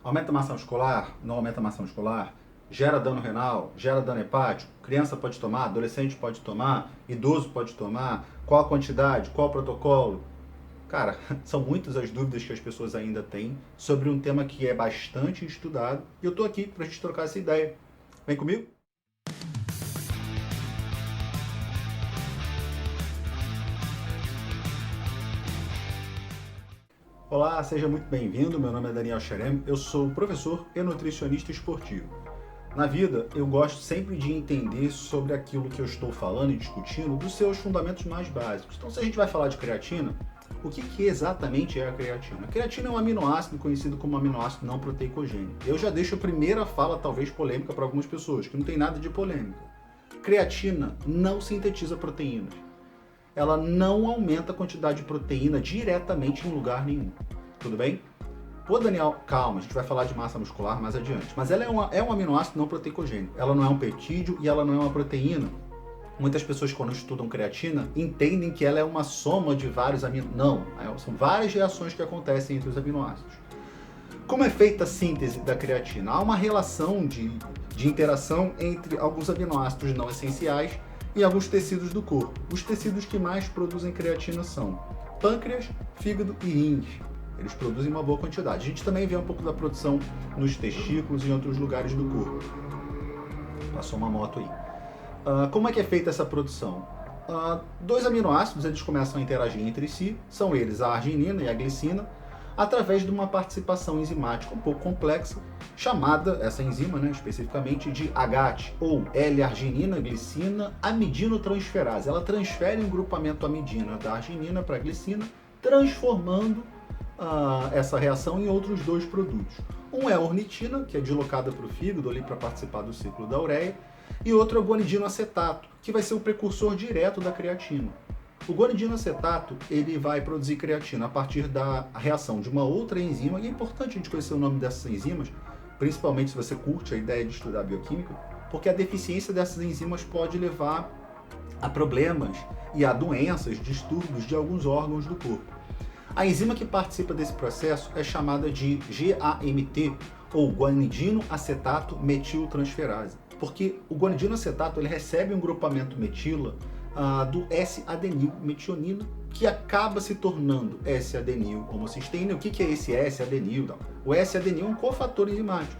Aumenta a massa muscular? Não aumenta a massa muscular? Gera dano renal? Gera dano hepático? Criança pode tomar? Adolescente pode tomar? Idoso pode tomar? Qual a quantidade? Qual o protocolo? Cara, são muitas as dúvidas que as pessoas ainda têm sobre um tema que é bastante estudado e eu tô aqui pra gente trocar essa ideia. Vem comigo? Olá, seja muito bem-vindo. Meu nome é Daniel Xerem, eu sou professor e nutricionista esportivo. Na vida, eu gosto sempre de entender sobre aquilo que eu estou falando e discutindo dos seus fundamentos mais básicos. Então, se a gente vai falar de creatina, o que exatamente é a creatina? A creatina é um aminoácido conhecido como aminoácido não proteicogênico. Eu já deixo a primeira fala, talvez polêmica para algumas pessoas, que não tem nada de polêmica. Creatina não sintetiza proteínas. Ela não aumenta a quantidade de proteína diretamente em lugar nenhum. Tudo bem? Pô, Daniel, calma, a gente vai falar de massa muscular mais adiante. Mas ela é um aminoácido não proteicogênico. Ela não é um peptídeo e ela não é uma proteína. Muitas pessoas, quando estudam creatina, entendem que ela é uma soma de vários aminoácidos. Não, são várias reações que acontecem entre os aminoácidos. Como é feita a síntese da creatina? Há uma relação de interação entre alguns aminoácidos não essenciais e alguns tecidos do corpo. Os tecidos que mais produzem creatina são pâncreas, fígado e rins. Eles produzem uma boa quantidade. A gente também vê um pouco da produção nos testículos e em outros lugares do corpo. Passou uma moto aí. Como é que é feita essa produção? Dois aminoácidos eles começam a interagir entre si, são eles a arginina e a glicina, através de uma participação enzimática um pouco complexa, chamada, essa enzima, especificamente, de AGAT, ou L-arginina, glicina, amidinotransferase. Ela transfere um grupamento amidina da arginina para a glicina, transformando essa reação em outros dois produtos. Um é a ornitina, que é deslocada para o fígado ali para participar do ciclo da ureia, e outro é o guanidinoacetato, que vai ser o precursor direto da creatina. O guanidinoacetato ele vai produzir creatina a partir da reação de uma outra enzima, e é importante a gente conhecer o nome dessas enzimas, principalmente se você curte a ideia de estudar bioquímica, porque a deficiência dessas enzimas pode levar a problemas e a doenças, distúrbios de alguns órgãos do corpo. A enzima que participa desse processo é chamada de GAMT, ou guanidinoacetato metiltransferase, porque o guanidinoacetato ele recebe um grupamento metila do S-adenilmetionina, que acaba se tornando S-adenil-homocisteína. O que é esse S-adenil? O S-adenil é um cofator enzimático.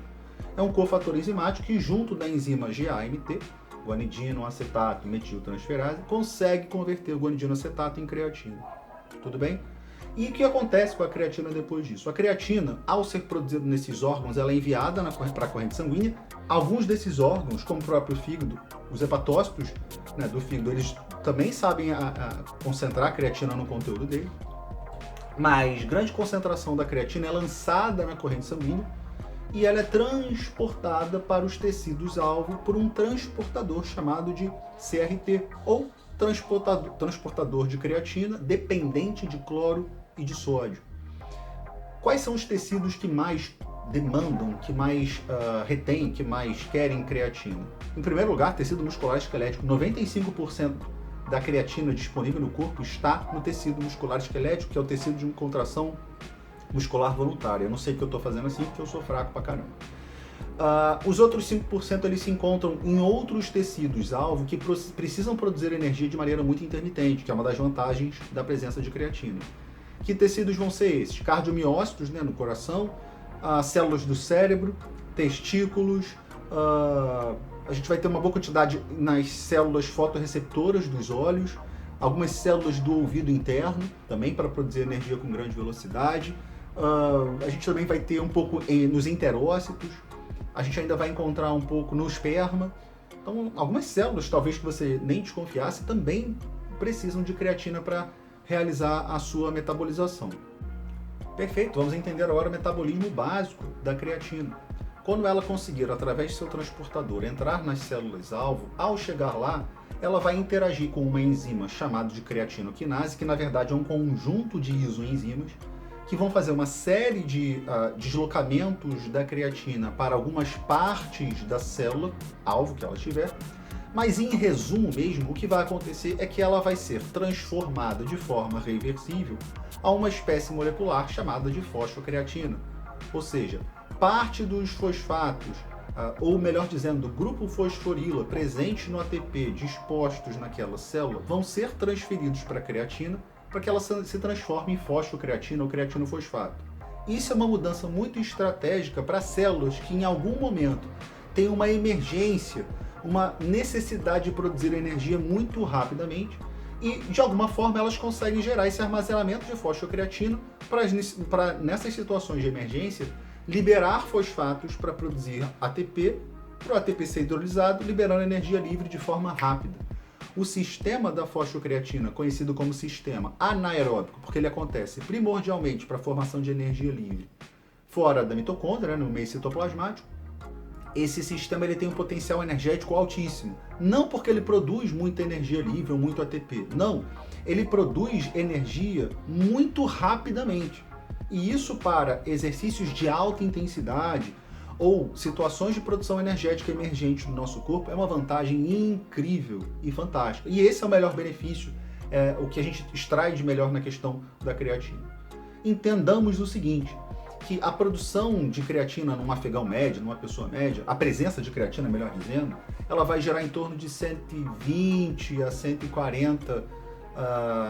É um cofator enzimático que, junto da enzima GAMT, guanidinoacetato metiltransferase, consegue converter o guanidinoacetato em creatina. Tudo bem? E o que acontece com a creatina depois disso? A creatina, ao ser produzida nesses órgãos, ela é enviada para a corrente sanguínea. Alguns desses órgãos, como o próprio fígado, os hepatócitos do fígado, eles também sabem concentrar a creatina no conteúdo dele. Mas grande concentração da creatina é lançada na corrente sanguínea e ela é transportada para os tecidos-alvo por um transportador chamado de CRT, ou transportador de creatina dependente de cloro e de sódio. Quais são os tecidos que mais demandam, que mais retêm, que mais querem creatina? Em primeiro lugar, tecido muscular esquelético. 95% da creatina disponível no corpo está no tecido muscular esquelético, que é o tecido de contração muscular voluntária. Eu não sei o que eu estou fazendo assim, porque eu sou fraco pra caramba. Os outros 5% eles se encontram em outros tecidos-alvo que precisam produzir energia de maneira muito intermitente, que é uma das vantagens da presença de creatina. Que tecidos vão ser esses? Cardiomiócitos, no coração, células do cérebro, testículos, a gente vai ter uma boa quantidade nas células fotorreceptoras dos olhos, algumas células do ouvido interno, também para produzir energia com grande velocidade. A gente também vai ter um pouco nos enterócitos, a gente ainda vai encontrar um pouco no esperma. Então, algumas células, talvez que você nem desconfiasse, também precisam de creatina para realizar a sua metabolização. Perfeito, vamos entender agora o metabolismo básico da creatina. Quando ela conseguir, através de seu transportador, entrar nas células-alvo, ao chegar lá, ela vai interagir com uma enzima chamada de creatinoquinase, que na verdade é um conjunto de isoenzimas, que vão fazer uma série de deslocamentos da creatina para algumas partes da célula-alvo que ela tiver, mas em resumo mesmo, o que vai acontecer é que ela vai ser transformada de forma reversível a uma espécie molecular chamada de fosfocreatina. Ou seja, parte dos fosfatos, ou melhor dizendo, do grupo fosforila presente no ATP dispostos naquela célula, vão ser transferidos para a creatina para que ela se transforme em fosfocreatina ou creatinofosfato. Isso é uma mudança muito estratégica para células que em algum momento têm uma emergência, uma necessidade de produzir energia muito rapidamente e, de alguma forma, elas conseguem gerar esse armazenamento de fosfocreatina para, nessas situações de emergência, liberar fosfatos para produzir ATP, para o ATP ser hidrolisado, liberando energia livre de forma rápida. O sistema da fosfocreatina, conhecido como sistema anaeróbico, porque ele acontece primordialmente para a formação de energia livre fora da mitocôndria, no meio citoplasmático, esse sistema ele tem um potencial energético altíssimo. Não porque ele produz muita energia livre ou muito ATP, não. Ele produz energia muito rapidamente. E isso para exercícios de alta intensidade ou situações de produção energética emergente no nosso corpo é uma vantagem incrível e fantástica. E esse é o melhor benefício, o que a gente extrai de melhor na questão da creatina. Entendamos o seguinte, que a produção de creatina num afegão médio, numa pessoa média, a presença de creatina, melhor dizendo, ela vai gerar em torno de 120 a 140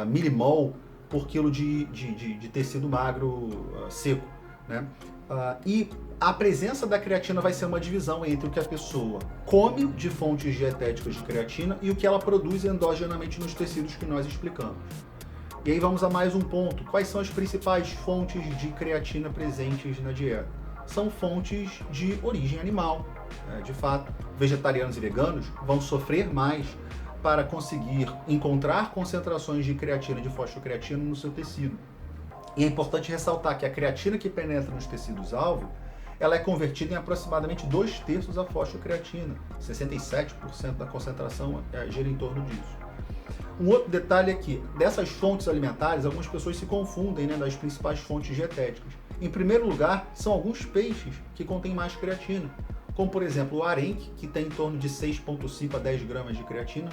milimol por quilo de tecido magro seco, né? E a presença da creatina vai ser uma divisão entre o que a pessoa come de fontes dietéticas de creatina e o que ela produz endogenamente nos tecidos que nós explicamos. E aí vamos a mais um ponto. Quais são as principais fontes de creatina presentes na dieta? São fontes de origem animal. De fato, vegetarianos e veganos vão sofrer mais para conseguir encontrar concentrações de creatina, de fosfocreatina no seu tecido. E é importante ressaltar que a creatina que penetra nos tecidos-alvo, ela é convertida em aproximadamente 2/3 a fosfocreatina. 67% da concentração gira em torno disso. Um outro detalhe é que, dessas fontes alimentares, algumas pessoas se confundem, das principais fontes dietéticas. Em primeiro lugar, são alguns peixes que contêm mais creatina, como por exemplo o arenque, que tem em torno de 6,5 a 10 gramas de creatina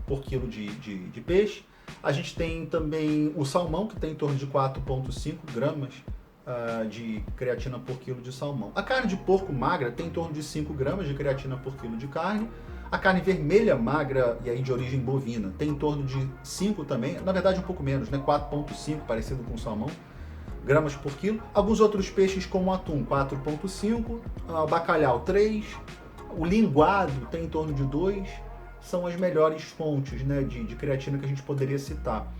por quilo de peixe. A gente tem também o salmão, que tem em torno de 4,5 gramas de creatina por quilo de salmão. A carne de porco magra tem em torno de 5 gramas de creatina por quilo de carne. A carne vermelha magra, e aí de origem bovina, tem em torno de 5 também, na verdade um pouco menos, 4,5, parecido com o salmão, gramas por quilo. Alguns outros peixes como o atum, 4,5, bacalhau 3, o linguado tem em torno de 2, são as melhores fontes de creatina que a gente poderia citar.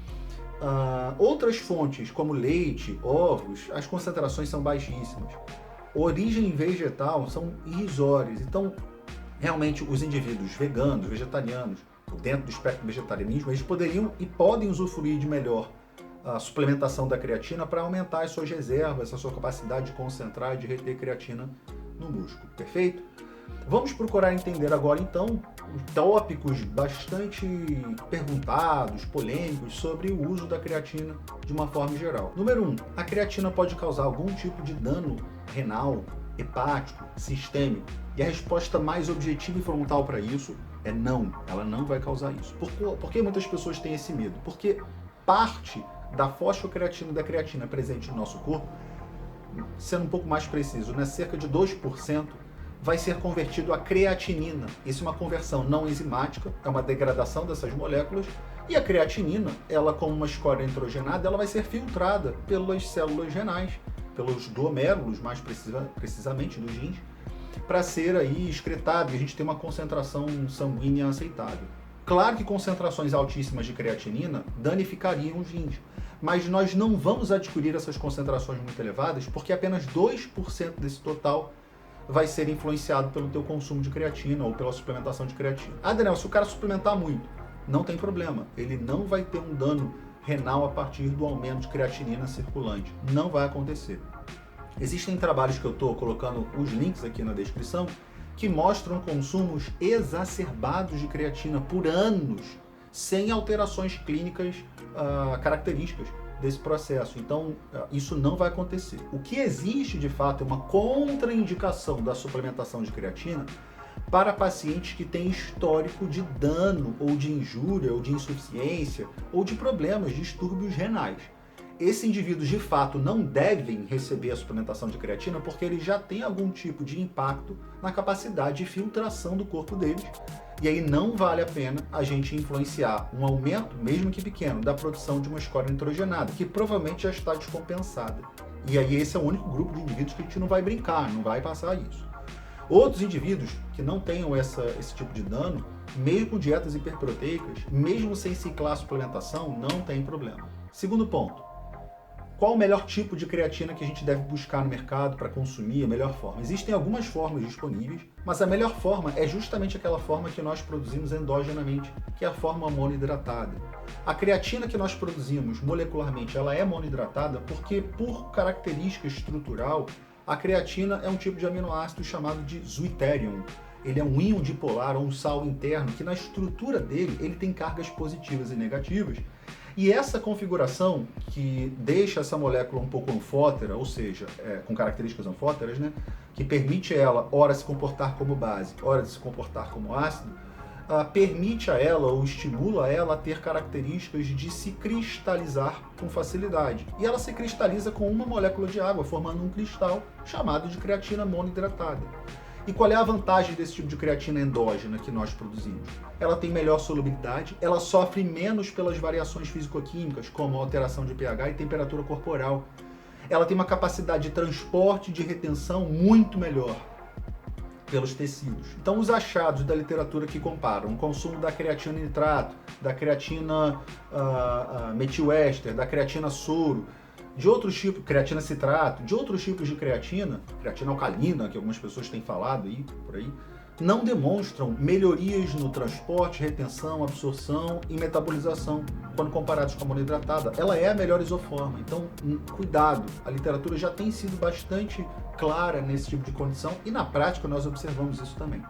Outras fontes, como leite, ovos, as concentrações são baixíssimas. Origem vegetal são irrisórias, então realmente os indivíduos veganos, vegetarianos, dentro do espectro do vegetarianismo, eles poderiam e podem usufruir de melhor a suplementação da creatina para aumentar as suas reservas, a sua capacidade de concentrar e de reter creatina no músculo, perfeito? Vamos procurar entender agora então tópicos bastante perguntados, polêmicos sobre o uso da creatina de uma forma geral. Número 1, a creatina pode causar algum tipo de dano renal, hepático, sistêmico? E a resposta mais objetiva e frontal para isso é não, ela não vai causar isso. Por que muitas pessoas têm esse medo? Porque parte da fosfocreatina e da creatina presente no nosso corpo, sendo um pouco mais preciso, cerca de 2%, vai ser convertido a creatinina. Isso é uma conversão não enzimática, é uma degradação dessas moléculas, e a creatinina, ela como uma escória nitrogenada, ela vai ser filtrada pelas células renais, pelos glomérulos, mais precisamente dos rins, para ser aí excretada e a gente ter uma concentração sanguínea aceitável. Claro que concentrações altíssimas de creatinina danificariam os rins, mas nós não vamos adquirir essas concentrações muito elevadas porque apenas 2% desse total vai ser influenciado pelo teu consumo de creatina ou pela suplementação de creatina. Daniel, se o cara suplementar muito, não tem problema, ele não vai ter um dano renal a partir do aumento de creatinina circulante. Não vai acontecer. Existem trabalhos que eu estou colocando os links aqui na descrição que mostram consumos exacerbados de creatina por anos, sem alterações clínicas características desse processo. Então, isso não vai acontecer. O que existe, de fato, é uma contraindicação da suplementação de creatina para pacientes que têm histórico de dano, ou de injúria, ou de insuficiência, ou de problemas, distúrbios renais. Esses indivíduos de fato não devem receber a suplementação de creatina porque eles já têm algum tipo de impacto na capacidade de filtração do corpo deles. E aí não vale a pena a gente influenciar um aumento, mesmo que pequeno, da produção de uma escória nitrogenada, que provavelmente já está descompensada. E aí esse é o único grupo de indivíduos que a gente não vai brincar, não vai passar isso. Outros indivíduos que não tenham esse tipo de dano, mesmo com dietas hiperproteicas, mesmo sem ciclar a suplementação, não tem problema. Segundo ponto. Qual o melhor tipo de creatina que a gente deve buscar no mercado para consumir, a melhor forma? Existem algumas formas disponíveis, mas a melhor forma é justamente aquela forma que nós produzimos endogenamente, que é a forma monoidratada. A creatina que nós produzimos molecularmente, ela é monoidratada porque, por característica estrutural, a creatina é um tipo de aminoácido chamado de zwitterium. Ele é um íon dipolar ou um sal interno que na estrutura dele ele tem cargas positivas e negativas. E essa configuração que deixa essa molécula um pouco anfótera, ou seja, com características anfóteras, né, que permite ela, ora se comportar como base, ora se comportar como ácido, permite a ela ou estimula ela a ter características de se cristalizar com facilidade. E ela se cristaliza com uma molécula de água, formando um cristal chamado de creatina monoidratada. E qual é a vantagem desse tipo de creatina endógena que nós produzimos? Ela tem melhor solubilidade, ela sofre menos pelas variações físico-químicas, como alteração de pH e temperatura corporal. Ela tem uma capacidade de transporte e de retenção muito melhor pelos tecidos. Então, os achados da literatura que comparam o consumo da creatina nitrato, da creatina metiléster, da creatina soro, de outros tipos, creatina citrato, de outros tipos de creatina alcalina, que algumas pessoas têm falado aí, por aí, não demonstram melhorias no transporte, retenção, absorção e metabolização quando comparados com a monoidratada. Ela é a melhor isoforma, então cuidado, a literatura já tem sido bastante clara nesse tipo de condição e na prática nós observamos isso também.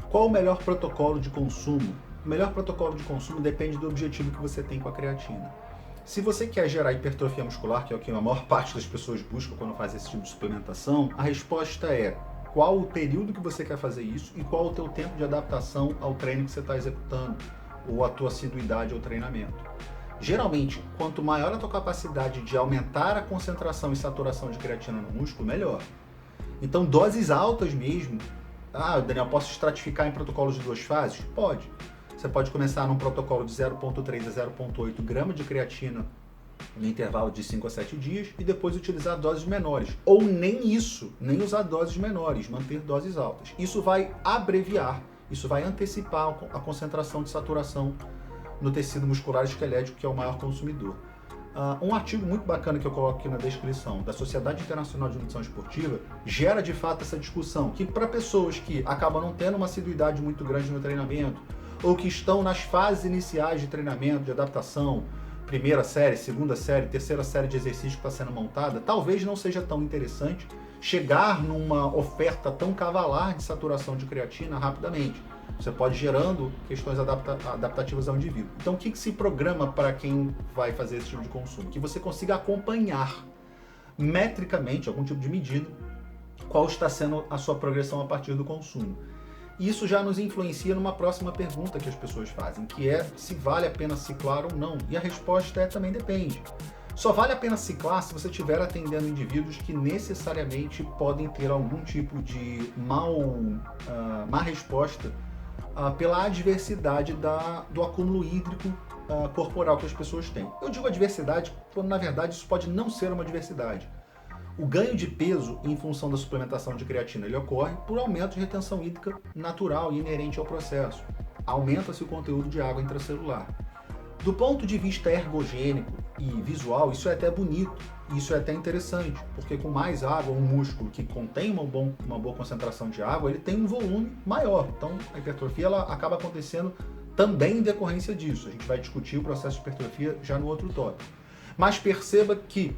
Qual o melhor protocolo de consumo? O melhor protocolo de consumo depende do objetivo que você tem com a creatina. Se você quer gerar hipertrofia muscular, que é o que a maior parte das pessoas busca quando faz esse tipo de suplementação, a resposta é qual o período que você quer fazer isso e qual o teu tempo de adaptação ao treino que você está executando ou a tua assiduidade ao treinamento. Geralmente, quanto maior a tua capacidade de aumentar a concentração e saturação de creatina no músculo, melhor. Então, doses altas mesmo. Daniel, posso estratificar em protocolos de 2 fases? Pode. Você pode começar num protocolo de 0,3 a 0,8 gramas de creatina no intervalo de 5 a 7 dias e depois utilizar doses menores. Ou nem isso, nem usar doses menores, manter doses altas. Isso vai abreviar, isso vai antecipar a concentração de saturação no tecido muscular esquelético, que é o maior consumidor. Um artigo muito bacana que eu coloco aqui na descrição, da Sociedade Internacional de Nutrição Esportiva, gera de fato essa discussão, que para pessoas que acabam não tendo uma assiduidade muito grande no treinamento, ou que estão nas fases iniciais de treinamento, de adaptação, primeira série, segunda série, terceira série de exercício que está sendo montada, talvez não seja tão interessante chegar numa oferta tão cavalar de saturação de creatina rapidamente. Você pode ir gerando questões adaptativas ao indivíduo. Então, o que se programa para quem vai fazer esse tipo de consumo? Que você consiga acompanhar metricamente, algum tipo de medida, qual está sendo a sua progressão a partir do consumo. Isso já nos influencia numa próxima pergunta que as pessoas fazem, que é se vale a pena ciclar ou não. E a resposta é também depende. Só vale a pena ciclar se você estiver atendendo indivíduos que necessariamente podem ter algum tipo de má resposta pela adversidade do acúmulo hídrico corporal que as pessoas têm. Eu digo adversidade quando, na verdade, isso pode não ser uma adversidade. O ganho de peso em função da suplementação de creatina ele ocorre por aumento de retenção hídrica natural e inerente ao processo. Aumenta-se o conteúdo de água intracelular. Do ponto de vista ergogênico e visual, isso é até bonito, isso é até interessante, porque com mais água, um músculo que contém uma boa concentração de água, ele tem um volume maior. Então, a hipertrofia ela acaba acontecendo também em decorrência disso. A gente vai discutir o processo de hipertrofia já no outro tópico. Mas perceba que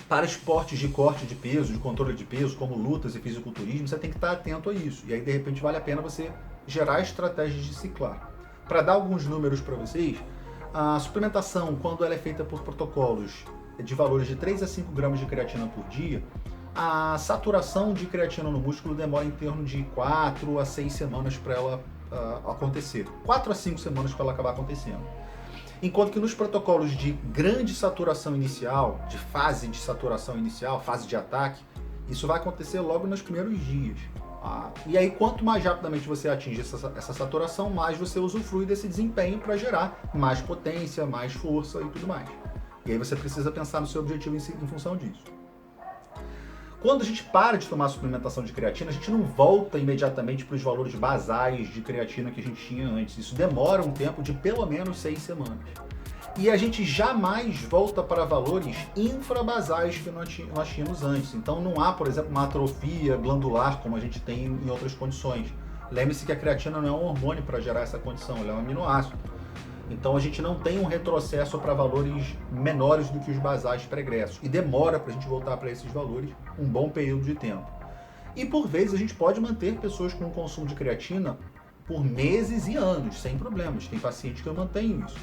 para esportes de corte de peso, de controle de peso, como lutas e fisiculturismo, você tem que estar atento a isso. E aí, de repente, vale a pena você gerar estratégias de ciclar. Para dar alguns números para vocês, a suplementação, quando ela é feita por protocolos de valores de 3 a 5 gramas de creatina por dia, a saturação de creatina no músculo demora em torno de 4 a 6 semanas para ela acontecer. 4 a 5 semanas para ela acabar acontecendo. Enquanto que nos protocolos de grande saturação inicial, de fase de saturação inicial, fase de ataque, isso vai acontecer logo nos primeiros dias. E aí, quanto mais rapidamente você atinge essa saturação, mais você usufrui desse desempenho para gerar mais potência, mais força e tudo mais. E aí você precisa pensar no seu objetivo em função disso. Quando a gente para de tomar suplementação de creatina, a gente não volta imediatamente para os valores basais de creatina que a gente tinha antes. Isso demora um tempo de pelo menos 6 semanas. E a gente jamais volta para valores infrabasais que nós tínhamos antes. Então não há, por exemplo, uma atrofia glandular como a gente tem em outras condições. Lembre-se que a creatina não é um hormônio para gerar essa condição, ela é um aminoácido. Então a gente não tem um retrocesso para valores menores do que os basais pregressos. E demora para a gente voltar para esses valores um bom período de tempo. E por vezes a gente pode manter pessoas com consumo de creatina por meses e anos, sem problemas. Tem pacientes que eu mantenho isso.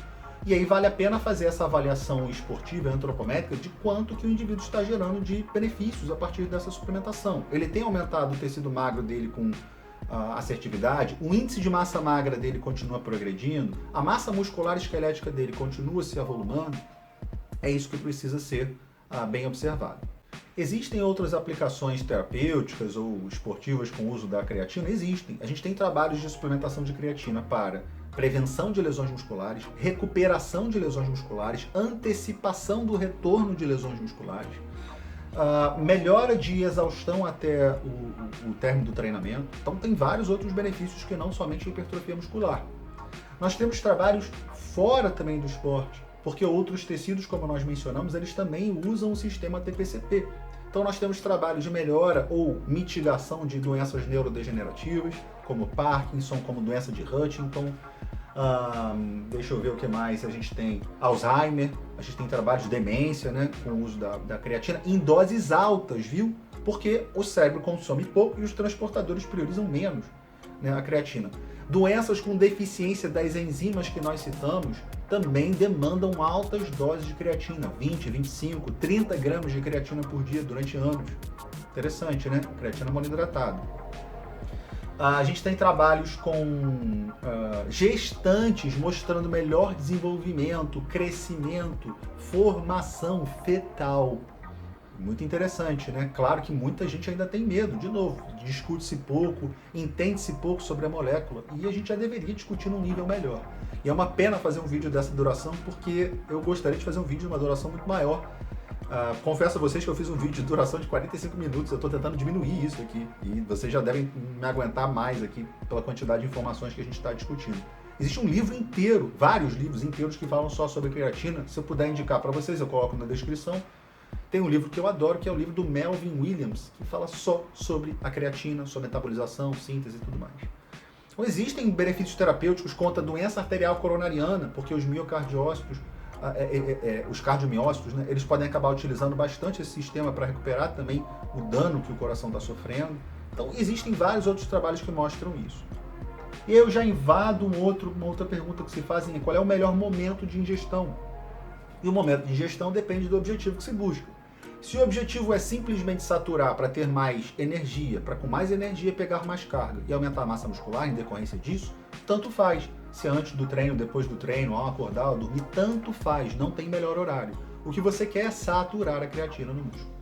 E aí vale a pena fazer essa avaliação esportiva e antropométrica de quanto que o indivíduo está gerando de benefícios a partir dessa suplementação. Ele tem aumentado o tecido magro dele com assertividade, o índice de massa magra dele continua progredindo, a massa muscular esquelética dele continua se avolumando. É isso que precisa ser bem observado. Existem outras aplicações terapêuticas ou esportivas com o uso da creatina? Existem. A gente tem trabalhos de suplementação de creatina para prevenção de lesões musculares, recuperação de lesões musculares, antecipação do retorno de lesões musculares, melhora de exaustão até o término do treinamento. Então tem vários outros benefícios que não somente a hipertrofia muscular. Nós temos trabalhos fora também do esporte, porque outros tecidos, como nós mencionamos, eles também usam o sistema TPCP. Então nós temos trabalhos de melhora ou mitigação de doenças neurodegenerativas, como Parkinson, como doença de Huntington. Deixa eu ver o que mais. A gente tem Alzheimer, a gente tem trabalhos de demência, né, com o uso da creatina em doses altas, viu? Porque o cérebro consome pouco e os transportadores priorizam menos, né, a creatina. Doenças com deficiência das enzimas que nós citamos também demandam altas doses de creatina, 20, 25, 30 gramas de creatina por dia durante anos. Interessante, né? Creatina monoidratada. A gente tem trabalhos com gestantes mostrando melhor desenvolvimento, crescimento, formação fetal. Muito interessante, né? Claro que muita gente ainda tem medo, de novo, discute-se pouco, entende-se pouco sobre a molécula e a gente já deveria discutir num nível melhor. E é uma pena fazer um vídeo dessa duração porque eu gostaria de fazer um vídeo de uma duração muito maior. Confesso a vocês que eu fiz um vídeo de duração de 45 minutos, eu estou tentando diminuir isso aqui e vocês já devem me aguentar mais aqui pela quantidade de informações que a gente está discutindo. Existe um livro inteiro, vários livros inteiros que falam só sobre creatina. Se eu puder indicar para vocês, eu coloco na descrição. Tem um livro que eu adoro, que é o livro do Melvin Williams, que fala só sobre a creatina, sua metabolização, síntese e tudo mais. Então, existem benefícios terapêuticos contra a doença arterial coronariana, porque os miocardiócitos, os cardiomiócitos, né, eles podem acabar utilizando bastante esse sistema para recuperar também o dano que o coração está sofrendo. Então, existem vários outros trabalhos que mostram isso. E eu já invado uma outra pergunta que se fazem: qual é o melhor momento de ingestão? E o momento de ingestão depende do objetivo que se busca. Se o objetivo é simplesmente saturar para ter mais energia, para com mais energia pegar mais carga e aumentar a massa muscular em decorrência disso, tanto faz. Se é antes do treino, depois do treino, ao acordar, ao dormir, tanto faz, não tem melhor horário. O que você quer é saturar a creatina no músculo.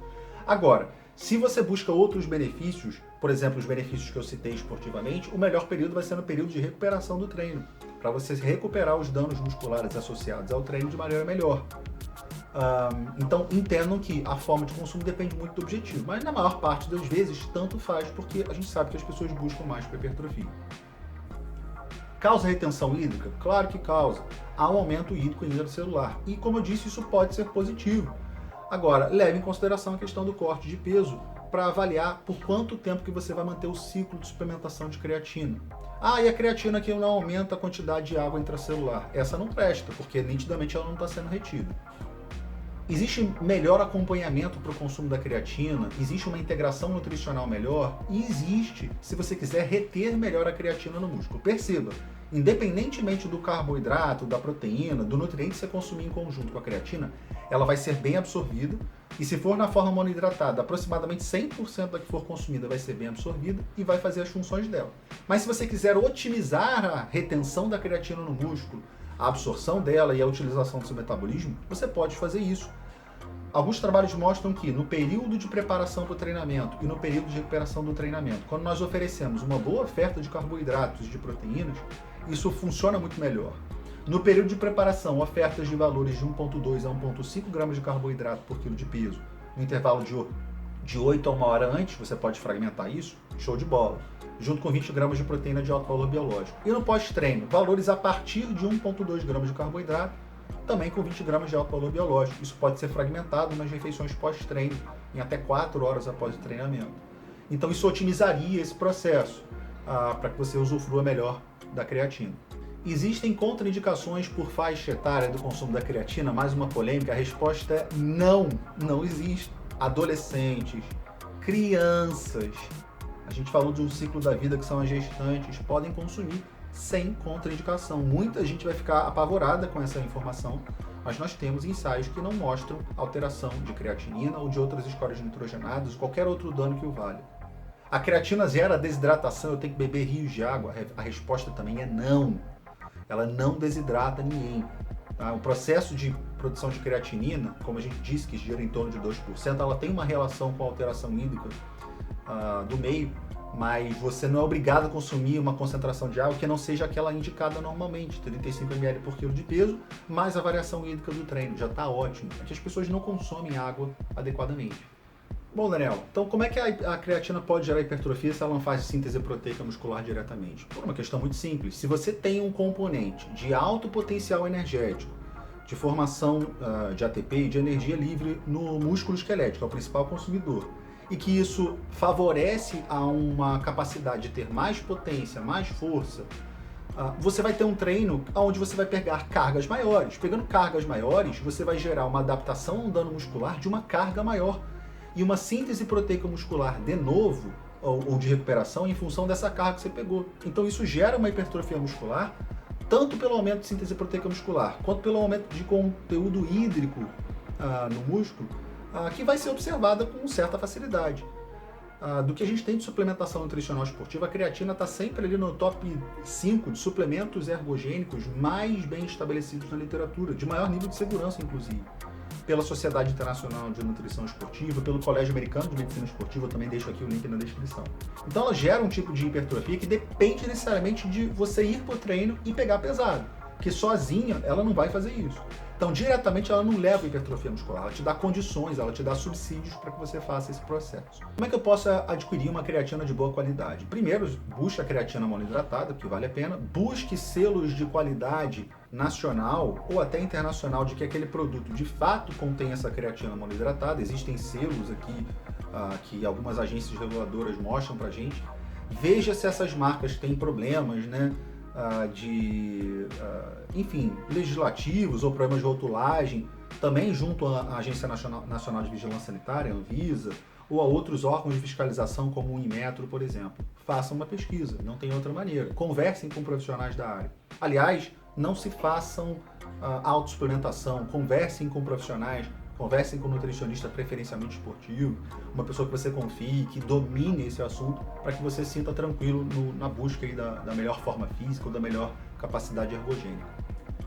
Agora, se você busca outros benefícios, por exemplo, os benefícios que eu citei esportivamente, o melhor período vai ser no período de recuperação do treino, para você recuperar os danos musculares associados ao treino de maneira melhor. Então entendam que a forma de consumo depende muito do objetivo, mas na maior parte das vezes tanto faz, porque a gente sabe que as pessoas buscam mais para hipertrofia. Causa retenção hídrica? Claro que causa. Há um aumento hídrico intracelular e, como eu disse, isso pode ser positivo. Agora, leve em consideração a questão do corte de peso para avaliar por quanto tempo que você vai manter o ciclo de suplementação de creatina. E a creatina aqui não aumenta a quantidade de água intracelular. Essa não presta, porque nitidamente ela não está sendo retida. Existe melhor acompanhamento para o consumo da creatina? Existe uma integração nutricional melhor? E existe, se você quiser reter melhor a creatina no músculo. Perceba, independentemente do carboidrato, da proteína, do nutriente que você consumir em conjunto com a creatina, ela vai ser bem absorvida e se for na forma monoidratada, aproximadamente 100% da que for consumida vai ser bem absorvida e vai fazer as funções dela. Mas se você quiser otimizar a retenção da creatina no músculo, a absorção dela e a utilização do seu metabolismo, você pode fazer isso. Alguns trabalhos mostram que no período de preparação para o treinamento e no período de recuperação do treinamento, quando nós oferecemos uma boa oferta de carboidratos e de proteínas, isso funciona muito melhor. No período de preparação, ofertas de valores de 1,2 a 1,5 gramas de carboidrato por quilo de peso, no intervalo de 8 a 1 hora antes, você pode fragmentar isso, show de bola, junto com 20 gramas de proteína de alto valor biológico. E no pós-treino, valores a partir de 1,2 gramas de carboidrato, também com 20 gramas de alto valor biológico. Isso pode ser fragmentado nas refeições pós-treino, em até 4 horas após o treinamento. Então isso otimizaria esse processo, para que você usufrua melhor da creatina. Existem contraindicações por faixa etária do consumo da creatina? Mais uma polêmica, a resposta é não, não existe. Adolescentes, crianças, a gente falou de um ciclo da vida que são as gestantes, podem consumir sem contraindicação. Muita gente vai ficar apavorada com essa informação, mas nós temos ensaios que não mostram alteração de creatinina ou de outras escórias nitrogenadas, qualquer outro dano que o valha. A creatina zera a desidratação, eu tenho que beber rios de água? A resposta também é não. Ela não desidrata ninguém. Tá? O processo de produção de creatinina, como a gente disse, que gira em torno de 2%, ela tem uma relação com a alteração hídrica do meio, mas você não é obrigado a consumir uma concentração de água que não seja aquela indicada normalmente, 35 ml por quilo de peso, mais a variação hídrica do treino. Já está ótimo. É que as pessoas não consomem água adequadamente. Bom, Daniel, então como é que a creatina pode gerar hipertrofia se ela não faz síntese proteica muscular diretamente? Por uma questão muito simples. Se você tem um componente de alto potencial energético, de formação de ATP e de energia livre no músculo esquelético, é o principal consumidor, e que isso favorece a uma capacidade de ter mais potência, mais força, você vai ter um treino onde você vai pegar cargas maiores. Pegando cargas maiores, você vai gerar uma adaptação ao dano muscular de uma carga maior e uma síntese proteica muscular de novo, ou de recuperação, em função dessa carga que você pegou. Então isso gera uma hipertrofia muscular, tanto pelo aumento de síntese proteica muscular, quanto pelo aumento de conteúdo hídrico no músculo, que vai ser observada com certa facilidade. Do que a gente tem de suplementação nutricional esportiva, a creatina está sempre ali no top 5 de suplementos ergogênicos mais bem estabelecidos na literatura, de maior nível de segurança, inclusive. Pela Sociedade Internacional de Nutrição Esportiva, pelo Colégio Americano de Medicina Esportiva, eu também deixo aqui o link na descrição. Então ela gera um tipo de hipertrofia que depende necessariamente de você ir para o treino e pegar pesado, porque sozinha ela não vai fazer isso. Então, diretamente, ela não leva a hipertrofia muscular, ela te dá condições, ela te dá subsídios para que você faça esse processo. Como é que eu posso adquirir uma creatina de boa qualidade? Primeiro, busque a creatina monoidratada, que vale a pena. Busque selos de qualidade nacional ou até internacional de que aquele produto de fato contém essa creatina monoidratada. Existem selos aqui que algumas agências reguladoras mostram para a gente. Veja se essas marcas têm problemas, né? Enfim, legislativos ou problemas de rotulagem, também junto à Agência Nacional de Vigilância Sanitária, Anvisa, ou a outros órgãos de fiscalização como o Inmetro, por exemplo. Façam uma pesquisa, não tem outra maneira. Conversem com profissionais da área. Aliás, não se façam autossuplementação, conversem com profissionais, conversem com um nutricionista preferencialmente esportivo, uma pessoa que você confie, que domine esse assunto, para que você se sinta tranquilo na busca aí da melhor forma física ou da melhor capacidade ergogênica.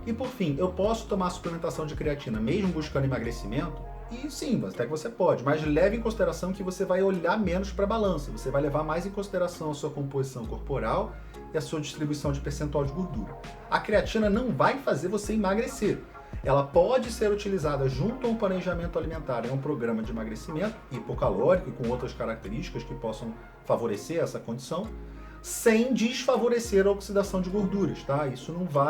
E por fim, eu posso tomar suplementação de creatina mesmo buscando emagrecimento? E sim, até que você pode, mas leve em consideração que você vai olhar menos para a balança, você vai levar mais em consideração a sua composição corporal e a sua distribuição de percentual de gordura. A creatina não vai fazer você emagrecer. Ela pode ser utilizada junto a um planejamento alimentar em um programa de emagrecimento hipocalórico e com outras características que possam favorecer essa condição, sem desfavorecer a oxidação de gorduras, tá?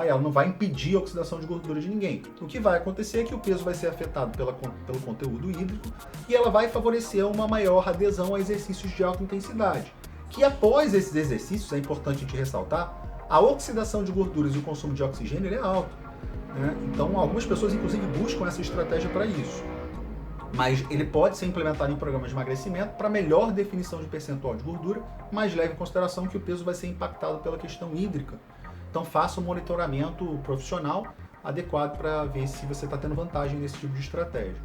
Ela não vai impedir a oxidação de gordura de ninguém. O que vai acontecer é que o peso vai ser afetado pelo conteúdo hídrico e ela vai favorecer uma maior adesão a exercícios de alta intensidade. Que após esses exercícios, é importante a gente ressaltar, a oxidação de gorduras e o consumo de oxigênio ele é alto. Então, algumas pessoas, inclusive, buscam essa estratégia para isso. Mas ele pode ser implementado em programas de emagrecimento para melhor definição de percentual de gordura, mas leve em consideração que o peso vai ser impactado pela questão hídrica. Então, faça um monitoramento profissional adequado para ver se você está tendo vantagem nesse tipo de estratégia.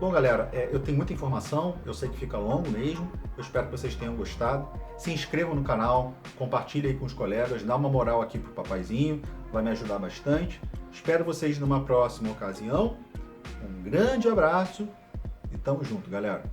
Bom, galera, eu tenho muita informação, eu sei que fica longo mesmo, eu espero que vocês tenham gostado. Se inscrevam no canal, compartilhem aí com os colegas, dá uma moral aqui pro papaizinho, vai me ajudar bastante. Espero vocês numa próxima ocasião. Um grande abraço e tamo junto, galera.